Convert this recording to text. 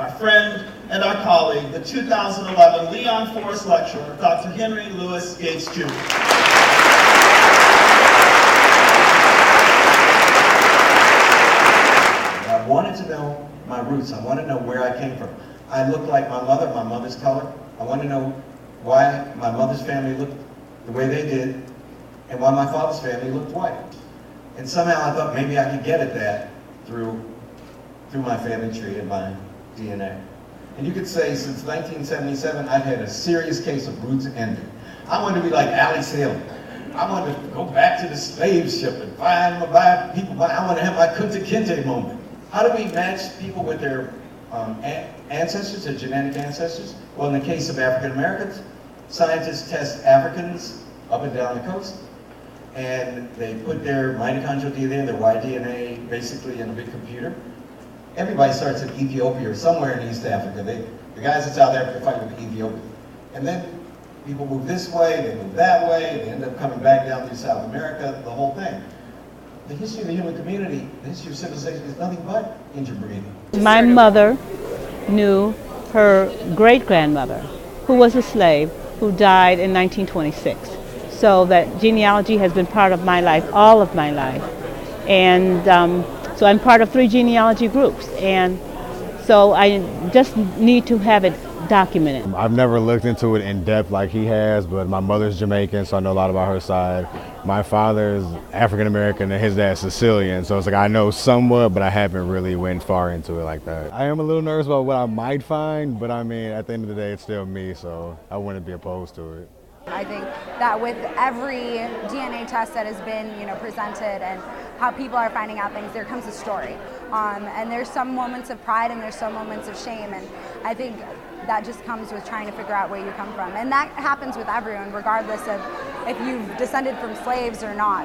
our friend and our colleague, the 2011 Leon Forrest Lecturer, Dr. Henry Louis Gates, Jr. I wanted to know my roots. I wanted to know where I came from. I looked like my mother's color. I wanted to know why my mother's family looked the way they did and why my father's family looked white. And somehow I thought maybe I could get at that through my family tree and my DNA. And you could say since 1977, I've had a serious case of roots envy. I wanted to be like Ali Salem. I wanted to go back to the slave ship and I want to have my Kunta Kinte moment. How do we match people with their ancestors, their genetic ancestors? Well, in the case of African Americans, scientists test Africans up and down the coast, and they put their mitochondrial DNA, their Y-DNA, basically in a big computer. Everybody starts in Ethiopia or somewhere in East Africa. The guys in South Africa fight with Ethiopia. And then people move this way, they move that way, they end up coming back down through South America, the whole thing. The history of the human community, the history of civilization is nothing but interbreeding. My mother knew her great-grandmother, who was a slave, who died in 1926. So that genealogy has been part of my life, all of my life. And so I'm part of 3 genealogy groups. And so I just need to have it documented. I've never looked into it in depth like he has, but my mother's Jamaican, so I know a lot about her side. My father's African American and his dad's Sicilian, so it's like I know somewhat, but I haven't really went far into it like that. I am a little nervous about what I might find, but I mean, at the end of the day, it's still me, so I wouldn't be opposed to it. I think that with every DNA test that has been, presented and how people are finding out things, there comes a story. And there's some moments of pride and there's some moments of shame. And I think that just comes with trying to figure out where you come from. And that happens with everyone, regardless of if you've descended from slaves or not.